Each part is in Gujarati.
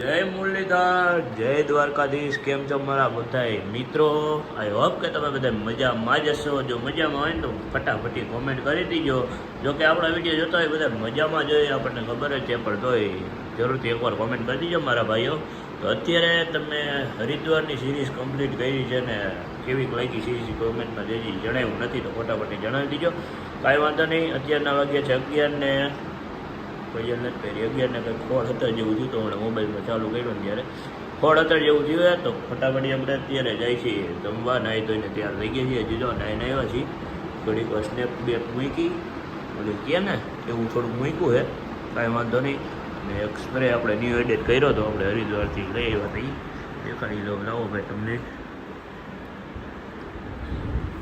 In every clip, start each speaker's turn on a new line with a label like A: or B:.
A: જય મુરલીધર, જય દ્વારકાધીશ. કેમ છો મારા બધા મિત્રો? આઈ હોપ કે તમે બધા મજામાં જ હશો. જો મજામાં હોય ને તો ફટાફટી કોમેન્ટ કરી દીજો. જો કે આપણા વિડીયો જોતા હોય બધા મજામાં જ હોય, આપણને ખબર જ છે, પણ તોય જરૂરથી એકવાર કોમેન્ટ કરી દીજો મારા ભાઈઓ. તો અત્યારે તમે હરિદ્વારની સિરીઝ કમ્પ્લીટ કરી છે ને કેવી લાગી સિરીઝ કોમેન્ટમાં જે જણાવ્યું નથી તો ફટાફટી જણાવી દીજો. કાંઈ વાંધો નહીં. અત્યારના વાગ્યા છે 11 ને પછી નથી કરી 11 ને કંઈક 16-17 જેવું થયું. તો હમણાં મોબાઈલમાં ચાલુ કર્યું ને ત્યારે 16-17 જેવું થયું. તો ફટાફટી આપણે અત્યારે જાય છીએ જમવા. નાહી ધોઈને તૈયાર થઈ ગયા છીએ. હજી જો નાહીને આવ્યા છીએ. થોડીક વાર સ્નેપ બેપ મૂકી ઓલી કહે ને એવું થોડુંક મૂક્યું છે. કાંઈ વાંધો નહીં. અને એક સ્પ્રે આપણે ન્યૂ એડિટ કર્યો હતો આપણે હરિદ્વારથી લઈ આવ્યા હતા. દેખાડી લો લાવો ભાઈ તમને.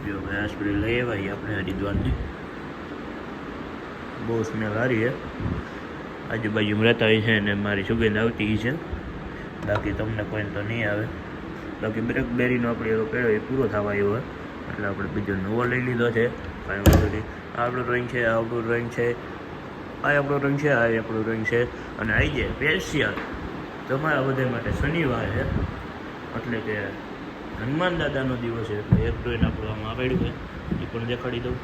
A: જો ભાઈ આ સ્પ્રે લઈ આવ્યા આપણે હરિદ્વારથી. બહુ સ્મેલ સારી છે. આજુબાજુમાં રહેતા હોય છે ને મારી સુગંધ આવતી છે. બાકી તમને કોઈને તો નહીં આવે. બાકી બ્લેકબેરીનો આપણે એવો પેડો એ પૂરો થવા આવ્યો હોય એટલે આપણે બીજો નવો લઈ લીધો છે. કાંઈ વાંધો નહીં. આ આપણો રંગ છે, આ આપણો રંગ છે, આ આપણો રંગ છે, આ આપણો રંગ છે. અને આવી જાય સ્પેશિયલ તમારા બધા માટે શનિવાર છે એટલે કે હનુમાન દાદાનો દિવસ છે. એટલે એક ડ્રોઈન આપણું આમાં આવેલું છે એ પણ દેખાડી દઉં.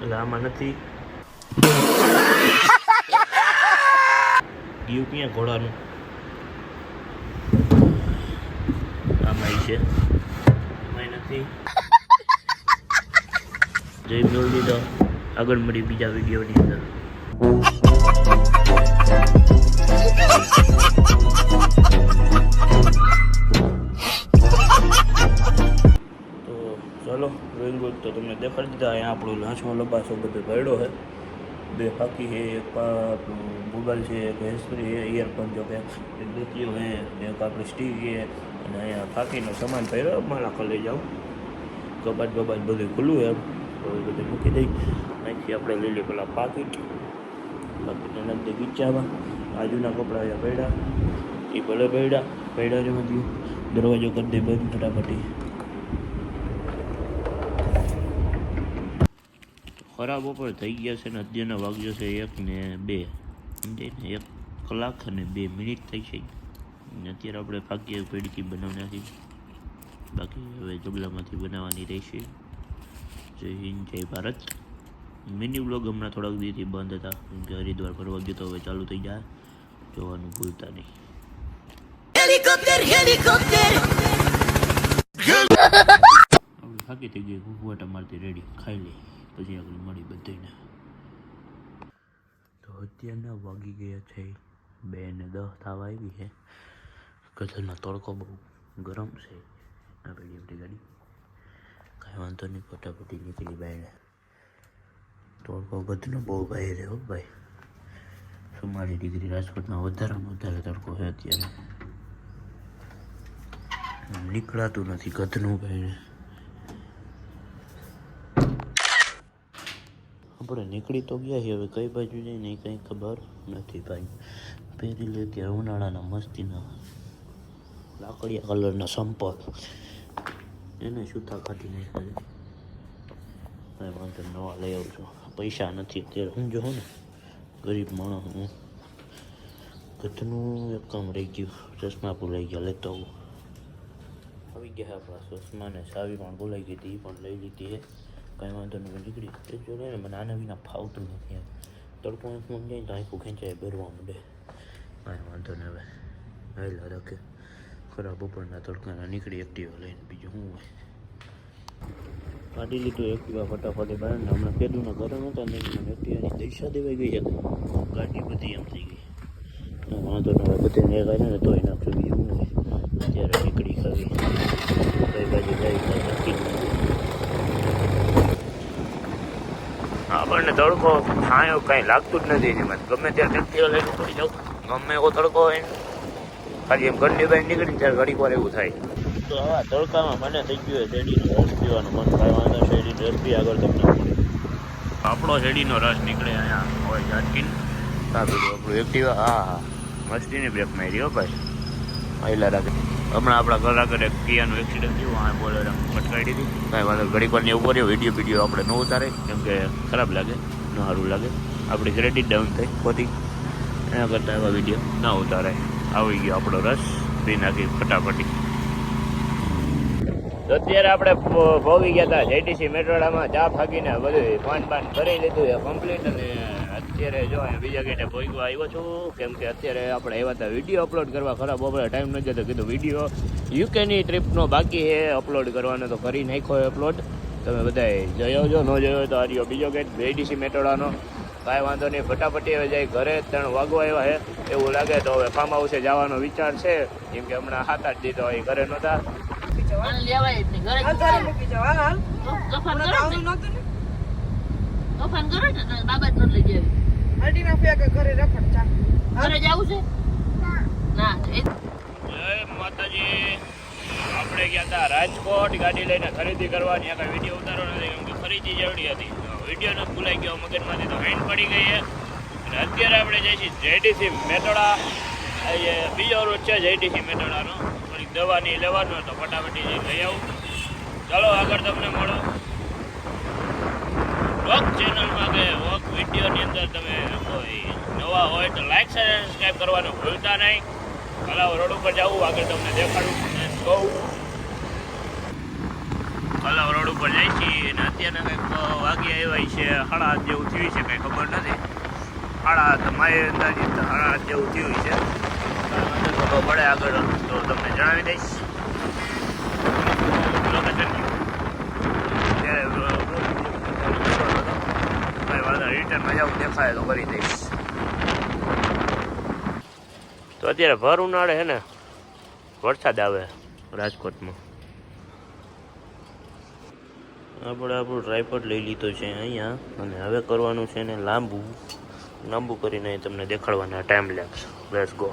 A: એટલે આમાં નથી ગયું ક્યાં ઘોડાનું, આમાં છે એમાંય નથી. જય મુરલીધર. આગળ મળી બીજા વિડીયોની અંદર. તો ચલો ડ્રોઈંગ બોર્ડ તો તમને દેખાડી દીધા. અહીંયા આપણો લાંચમાં લબાસો બધો ભર્યો છે. 2 ફાકી છે, એક ગૂગલ છે, એક હેન્ડસ્ફ્રી છે, ઇયરફોન જો કે એક દેતીઓ છે, એક આપણી સ્ટીક છે. અને અહીંયા ફાકીનો સામાન ભર્યો. મારા લઈ જાઉં કબાટ બબાટ બધું ખુલ્લું એમ તો એ બધું મૂકી દઈ. અહીંથી આપણે લઈ લઈએ પેલા પાકીટ. પાકીટને નથી ગીચામાં. આજુના કપડાં અહીંયા પડ્યા એ ભલે પડ્યા જવા દઉં. દરવાજો કરી દે બંધ ફટાફટી. ખરાબ બપોર થઈ ગયા છે ને અત્યારના વાગ્યો છે 1 ને 2 સમજાય ને 1 કલાક અને 2 મિનિટ થઈ છે. અત્યારે આપણે ફાકી પેડીથી બનાવી નાખી. બાકી હવે જબલામાંથી બનાવવાની રહેશે. જય હિન્દ, જય ભારત. મિની બ્લોગ હમણાં થોડાક દિવસથી બંધ હતા કેમ કે હરિદ્વાર ફરવા ગયો તો હવે ચાલુ થઈ જાય. જોવાનું ભૂલતા નહીં. આપણે ફાકી થઈ ગઈ. કુકવાટા મારતી રેડી ખાઈ લઈ પછી આગળ મળી બધાને. તો અત્યારના વાગી ગયા છે 2 ને 10 થવા આવી છે. ગધેડનો તડકો બહુ ગરમ છે. આપણી આપણી ગાડી કાંઈ વાંધો નહીં. ફટાફટી નીકળી બાયને. તડકો ગધનો બહુ ભાઈ રહ્યો ભાઈ. 44 ડિગ્રી રાજકોટમાં વધારેમાં વધારે તડકો છે અત્યારે. નીકળાતું નથી ગધનું ભાઈને. આપણે નીકળી તો ગયા છીએ. હવે કઈ બાજુ જઈએ ને કંઈ ખબર નથી ભાઈ. પહેરી લે ત્યાં ઉનાળાના મસ્તીના લાકડિયા કલરના સંપલ એને સૂતા કાઢી નાખ્યા. કાંઈ વાંધો નવા લઈ આવું છું. પૈસા નથી અત્યારે. હું જોઉં ને ગરીબ માણસ હું. ગધનું એક કામ રહી ગયું. ચશ્મા ભૂલાઈ ગયા લેતો આવું. આવી ગયા આપણા ચશ્માને ચાવી પણ ભૂલાઈ ગઈ હતી એ પણ લઈ લીધી છે. કાંઈ વાંધો નહીં. નીકળી એ જો ને મને આના વિના ફાવતું નથી એમ. તડકો ફોન જાય તો આખું ખેંચાય ભરવા માંડે. કાંઈ વાંધો નહીં. હવે હાઈલા રાખે ખરાબ ઉપરના તડકાના નીકળી એક્ટિવા લઈને. બીજું શું હોય. કાઢી લીધું એક્ટિવા ફટાફટ બહાર ને. હમણાં કેદુના ઘરે નહોતા ને એક્ટિવાની દૈસા દેવાઈ ગઈ છે. ગાડી બધી એમ થઈ ગઈ. વાંધો ન હોય બધાને એક આવે ને તોય નાખશું. બીજું શું હોય. અત્યારે નીકળી ખાવી કઈ બાજુ જાય નક્કી. આપણને તડકો છાંયો કાંઈ લાગતું જ નથી. એમાં ગમે ત્યારે એક્ટિવા લઈને પડી જાઉં. ગમે એવો તડકો હોય ખાલી એમ ઘરની બહાર નીકળી ત્યારે ઘડીક વાર એવું થાય. તો આવા તડકામાં મને થઈ ગયું શેરડીનો રસ પીવાનું મન. કાંઈ વાંધો શેરડીનો રસ પી આગળ તમને આપણો શેરડીનો રસ નીકળે અહીંયા હોય ઝાટકીને આપણું એક્ટિવા. હા મસ્તીની બ્રેક મારી હો ભાઈ. આયલા રાખે. હમણાં આપણા ઘર આગળ એક કિયાનું એક્સિડન્ટ થયું. આ બોલે પટકાઈ દીધી. કાંઈ વાંધો ઘડીક વાર એવું કર્યો. વિડીયો આપણે ન ઉતારે કેમ કે ખરાબ લાગે, ન સારું લાગે. આપણી ક્રેડિટ ડાઉન થઈ ખોટી. એના કરતાં એવા વિડીયો ના ઉતારે. આવી ગયો આપણો રસ પી નાખી ફટાફટી. તો અત્યારે આપણે ભોગી ગયા હતા જેટીસી મેટ્રોડામાં, ચા ફાગીને બધું પાન કરી લીધું છે કમ્પ્લીટ. અને અત્યારે જો બીજા ગેટે ભોગવા આવ્યો છું, કેમ કે અત્યારે આપણે આવ્યા હતા વિડીયો અપલોડ કરવા. ખરાબ આપણે ટાઈમ નથી જતો, કીધું વિડીયો યુકેની ટ્રીપનો બાકી છે અપલોડ કરવાનો, તો કરી નાખ્યો અપલોડ. તમે બધાએ જોયો જો, ન જોયો તો આ બીજો ગેટ જેટીસી મેટ્રોડાનો. કાંઈ વાંધો નહીં, ફટાફટી હવે જાય ઘરે. 3 વાગવા આવ્યા છે એવું લાગે. તો હવે ફાર્મ હાઉસે જવાનો વિચાર છે, કેમ કે હમણાં 7-8 દી તો અહીં ઘરે નહોતા. માતાજી, આપણે ગયા હતા રાજકોટ ગાડી લઈને ખરીદી કરવાની. કઈ વિડીયો ઉતારો નથી, કેમ કે ખરીદી જરૂરી હતી. વિડીયો નથી ભૂલાઈ ગયો મગજમાંથી, તો હાઈન પડી ગઈ છે. અને અત્યારે આપણે જઈએ છીએ જેટીસી મેટોડા. બીજો રૂટ છે જેટીસી મેટોડાનો. થોડીક દવાની લેવાનું તો ફટાફટી લઈ આવું. ચાલો આગળ તમને મળો વોક ચેનલમાં કે વોક વિડીયોની અંદર. તમે કોઈ નવા હોય તો લાઈક સબસ્ક્રાઈબ કરવાનું ભૂલતા નહીં. કલાવ રોડ ઉપર જવું, આગળ તમને દેખાડું કહું. કલાવ રોડ ઉપર જાય છીએ અને અત્યારના કંઈક વાગી આવ્યા છે 8:30 જેવું થયું છે, કંઈ ખબર નથી. 8:30 મારે અંદાજિત 8:30 જેવું થયું છે. ખબર પડે આગળ તો તમને જણાવી દઈશ લોકેશન. રિટર્નમાં જાઉં દેખાય તો કરી દઈશ. તો અત્યારે ભર ઉનાળે છે ને, વરસાદ આવે રાજકોટમાં. આપણે આપણું ટ્રાયપોડ લઈ લીધો છે અહીંયા, અને હવે કરવાનું છે ને લાંબુ કરીને તમને દેખાડવાના time lapse. Let's go.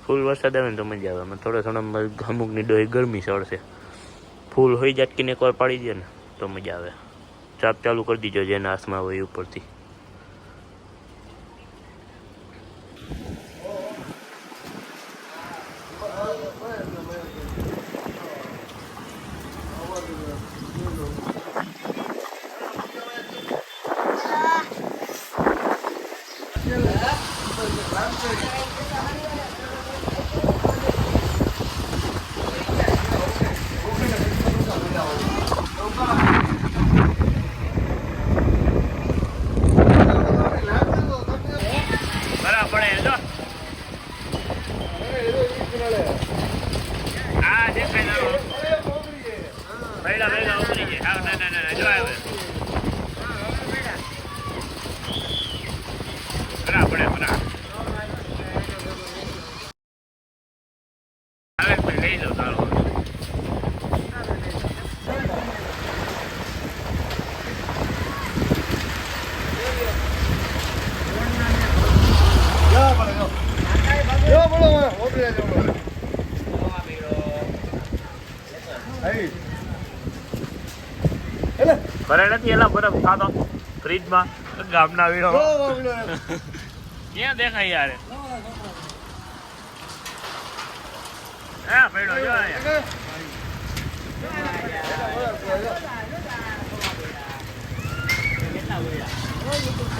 A: Full વરસાદ આવે ને તો મજા આવે. થોડા અમુકની ડોહી ગરમી સળશે. ફૂલ હોય જાટકીને એકવાર પાડી દે ને તો મજા આવે. ચાપ ચાલુ કરી દીજો જેના હાથમાં હોય ઉપરથી. ઘરે નથી એલા બરફ ખાતો ફ્રીજમાં. ગામના વીરો ક્યાં દેખાય યાર? હા પડ્યો જો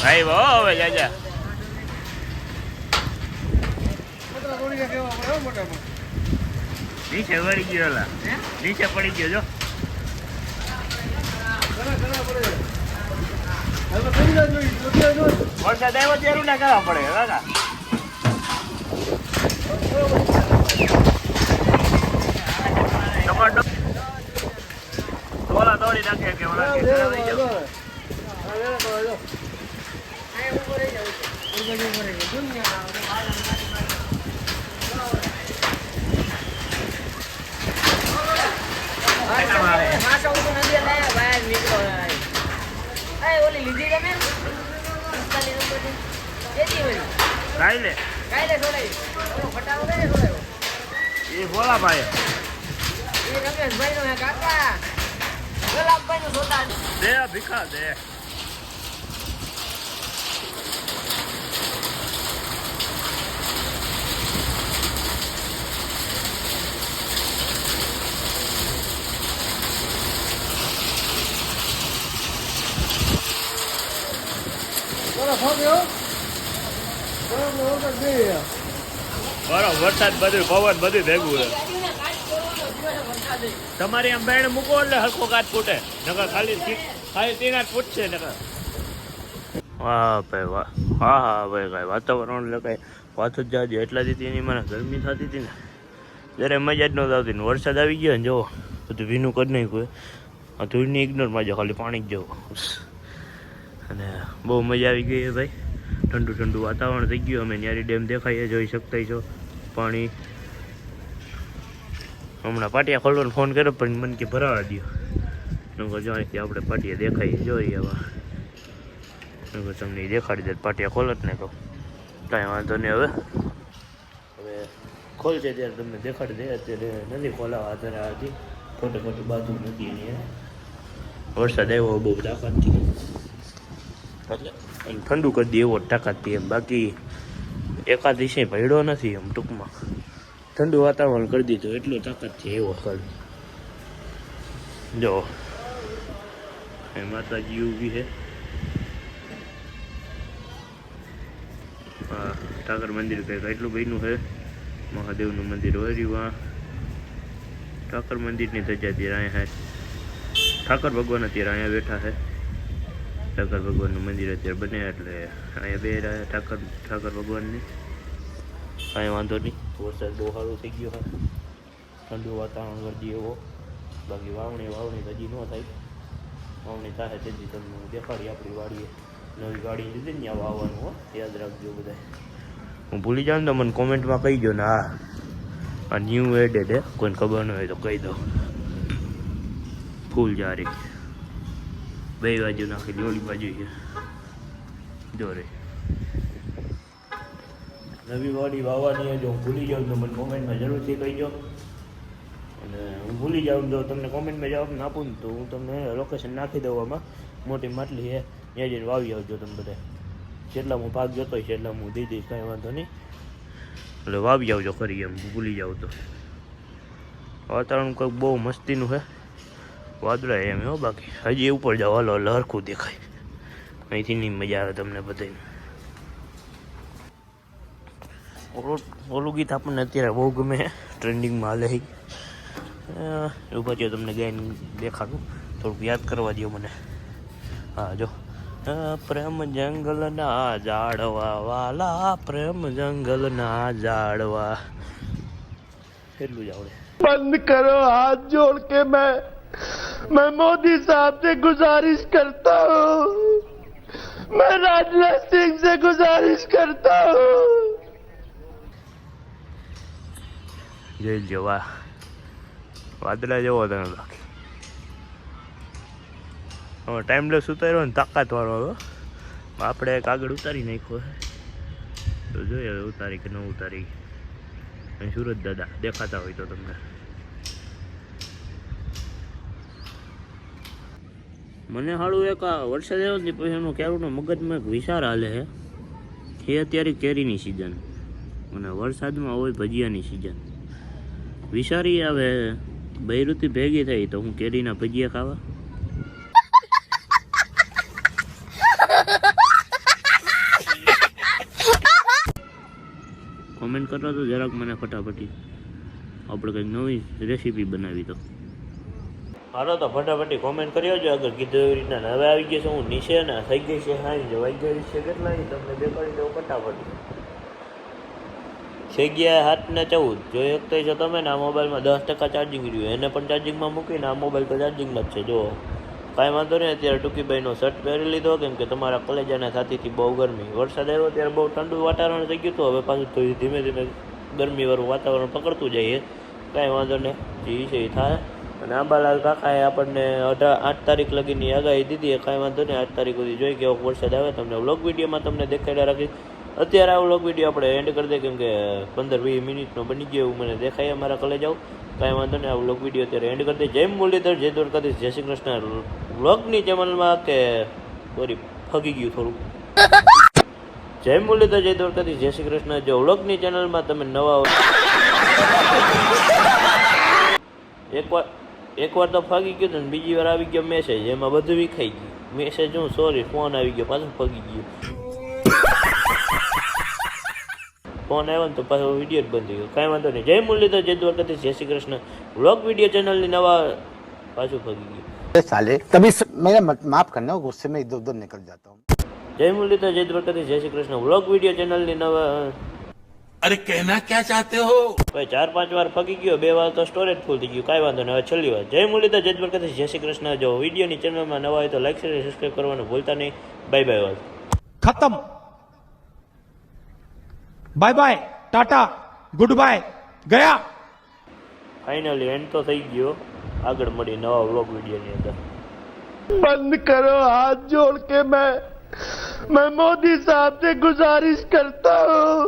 A: ભાઈ બહુ હવે જાજા નીચે વળી ગયો એલા, નીચે પડી ગયો જો. વરસાદ આવ્યો ત્યારે ના કરવા પડે કાકા. ટોલા દોડી નાખે કે પાટામાં આવે
B: માસો ઉઠું નથી લાયા બહાર નીકળો એ ઓલી લીધી તમે 45 નંબરની એજી વળી
A: કાઈ
B: કાલે છોડાવી ઓલો ફટાવો કરે છોડાવ્યો
A: એ બોલા ભાઈ
B: એ રમેશભાઈ નો હે કાકા ગુલાબભાઈ નો છોટા
A: દે ભીખા દે બરો વરસાદ બધું પવન બધું ભેગું છે તમારી આમ બેણ મૂકો એટલે હલકો કાચ ફૂટે નકર ખાલી 3 ફૂટશે નકર વાહ ભાઈ વાહ હા હા ભાઈ કાંઈ વાતાવરણ એટલે કાંઈ વાત જ જાજે એટલા દીધી એની મને ગરમી થતી હતી ને જ્યારે મજા જ નહોતી આવતી ને વરસાદ આવી ગયો ને જુઓ બધું ભીનું કરી નાખ્યું આ ધૂળની ઇગ્નોર માં જો ખાલી પાણી જ જવું અને બહુ મજા આવી ગઈ ભાઈ ઠંડુ ઠંડુ વાતાવરણ થઈ ગયું અમે ન્યારી ડેમ દેખાઈએ જોઈ શકતા છો પાણી હમણાં પાટિયા ખોલવાનો ફોન કર્યો પણ મને કે ભરાવા દો નકર જો અહીંથી આપણે પાટિયા દેખાઈએ જોઈએ હવે નકર તમને દેખાડી દે પાટિયા ખોલત ને કહું કાંઈ વાંધો નહીં હવે ખોલશે ત્યારે તમને દેખાડી દે અત્યારે નથી ખોલાવા અત્યારે હજી ખોટી બાજુ નથી એની વરસાદ આવ્યો બહુ તાકાતથી એટલે ઠંડુ કરી દે એવો તાકાતથી એમ બાકી એકાદ વિષય ભયડો નથી એમ ટૂંકમાં ઠંડુ વાતાવરણ કરી દીધું એટલો તાકાતથી એવો ખાલી જો એ માતાજી ઊભી છે હા ઠાકર મંદિર કંઈક એટલું બન્યું છે મહાદેવનું મંદિર હરિવા ઠાકર મંદિરની ધજા અત્યારે અહીંયા ઠાકર ભગવાન અત્યારે અહીંયા બેઠા છે ઠાકર ભગવાનનું મંદિર અત્યારે બને એટલે અહીંયા બે રહ્યા ઠાકર ભગવાનની કાંઈ વાંધો નહીં વરસાદ બહુ સારું થઈ ગયો હોય ઠંડુ વાતાવરણ કરી એવો બાકી વાવણી હજી ન થાય વાવણી થાય તેથી તમને દેખાડી આપણી વાડીએ નવી વાડી લીધી ને ત્યાં વાવવાનું હો યાદ રાખજો બધા હું ભૂલી જાઉં તો મને કોમેન્ટમાં કહી દો ને આ ન્યૂ એડેડ હે કોઈને ખબર ન હોય તો કહી દો ફૂલ જારી બે બાજુ નાખી ઓલી બાજુ છે જો રે નવી વાડી વાવવાની જો હું ભૂલી જાઉં તો મને કોમેન્ટમાં જરૂરથી કહીજો અને હું ભૂલી જાઉં તો તમને કોમેન્ટમાં જવાબ ના આપું ને તો હું તમને લોકેશન નાખી દઉં આમાં મોટી માટલી છે ત્યાં જઈને વાવી આવજો તમે બધા જેટલા હું ભાગ જોતો હોય એટલા હું દઈ દઈશ કાંઈ વાંધો નહીં એટલે વાવી આવજો ખરી એમ ભૂલી જાઉં તો વાતાવરણ કંઈક બહુ મસ્તીનું છે વાદળા એમ હો બાકી હજી ઉપર જાઓ હાલો એટલે હરખું દેખાય અહીંથી નહીં મજા આવે તમને બધાને ઓલું ગીત આપણને અત્યારે બહુ ગમે ટ્રેન્ડિંગમાં હાલે એવું પછી તમને ગાઈને દેખાડું થોડુંક યાદ કરવા દો મને હા જો પ્રેમ જંગલના ઝાડવા વાલા પ્રેમ જંગલના ઝાડવા એટલું જ આવડે
C: बंद करो हाथ जोड़ के मैं मोदी साहब से गुजारिश करता हूँ मैं राजनाथ सिंह से गुजारिश करता हूँ
A: જય જવા વાદળા જેવો તમે બાકી હવે ટાઈમલેસ ઉતાર્યો ને તાકાતવાળો હવે આપણે એક આગળ ઉતારી નાખ્યો તો જોઈએ હવે ઉતારી કે ન ઉતારી સુરત દાદા દેખાતા હોય તો તમને મને સારું એક આ વરસાદ આવ્યો ને પછી એનું કેરુંનો મગજમાં એક વિચાર હાલે છે અત્યારે કેરીની સિઝન અને વરસાદમાં હોય ભજીયાની સિઝન વિચારી આવે બૈરુતી ભેગી થઈ તો હું કેરીના ભજીયા ખાવા કોમેન્ટ કરો તો જરાક મને ફટાફટી આપણે કંઈક નવી રેસીપી બનાવી તો હાલો તો ફટાફટી કોમેન્ટ કર્યો છે આગળ કીધું એવી રીતના હવે આવી ગઈ છે હું નીચે ને થઈ ગઈ છે હાઈ જવાઈ ગઈ છે કેટલા તમને દેખાડી દઉં ફટાફટી થઈ ગયા 7:14 જોઈ શકતા છો તમે ને આ મોબાઈલમાં 10% ચાર્જિંગ રહ્યું એને પણ ચાર્જિંગમાં મૂકીને આ મોબાઈલ તો ચાર્જિંગમાં જ છે જો કાંઈ વાંધો નહીં અત્યારે ટૂંકીભાઈનો શર્ટ પહેરી લીધો કેમ કે તમારા કલેજાના સાથીથી બહુ ગરમી વરસાદ આવ્યો ત્યારે બહુ ઠંડુ વાતાવરણ થઈ ગયું હતું હવે પાછું થોડી ધીમે ધીમે ગરમીવાળું વાતાવરણ પકડતું જઈએ કાંઈ વાંધો નહીં જે છે એ થાય અને આંબાલાલ કાકાએ આપણને 8 તારીખ લગીની આગાહી દીધી. કાંઈ વાંધો નહીં, 8 તારીખ સુધી જોઈ કેવો વરસાદ આવે તમને વ્લોગ વિડીયોમાં તમને દેખાડ્યા રાખીશ. અત્યારે આ વ્લોગ વિડીયો આપણે એન્ડ કરી દઈએ, કેમ કે 15-20 મિનિટનો બની ગયો એવું મને દેખાય અમારા કલેજ આવું. કાંઈ વાંધો નહીં, આ વ્લોગ વિડીયો અત્યારે એન્ડ કરી દઈએ. જય મુરલીધર, જય દ્વારકાધીશ, જય શ્રી કૃષ્ણ. વ્લોગની ચેનલમાં કે સોરી ફગી ગયું થોડું. જય મુરલીધર, જય દ્વારકાધીશ, જય શ્રી કૃષ્ણ. જો વ્લોગની ચેનલમાં તમે નવા એકવાર તો ફાગી ગયું ને બીજી વાર આવી ગયો મેસેજ, એમાં બધું વિખાઈ ગયું. મેસેજ હું સોરી ફોન આવી ગયો, પાછું ફાગી ગયું. ફોન આવ્યો ને તો પાછો વિડીયો જ બંધ થઈ ગયો. કાંઈ વાંધો નહીં. જય મુરલીધર, જય દ્વારકાધીશ, જય શ્રી કૃષ્ણ. વ્લોગ વિડીયો ચેનલની નવા પાછું ફાગી ગયું.
D: साले तभी मेरा माफ करना, गुस्से में इधर उधर निकल जाता हूँ.
A: જય મુરલીધર, જય દ્વારકાધીશ, જય શ્રી કૃષ્ણ. વ્લોગ વિડીયો ચેનલની નવા
E: अरे कहना क्या चाहते हो?
A: ભાઈ 4-5 વાર ફગી ગયો, 2 વાર તો સ્ટોરેજ ફૂલ થઈ ગયું. કાંઈ વાંધો નહીં, હવે છેલ્લી વાર. જય મુરલીધર, જય દ્વારકાધીશ, જય શ્રી કૃષ્ણ. જો વિડીયોની ચેનલમાં નવા હોય તો લાઈક શેર સબસ્ક્રાઈબ કરવાનું ભૂલતા નહીં. Bye bye all.
F: खत्म. बाय बाय, टाटा, गुड बाय, गया.
A: ફાઇનલી એન્ડ તો થઈ ગયો. આગળ મળી નવા વ્લોગ વિડીયોની અંદર.
C: बंद करो, हाथ जोड़ के मैं मोदी साहब से गुजारिश करता हूँ.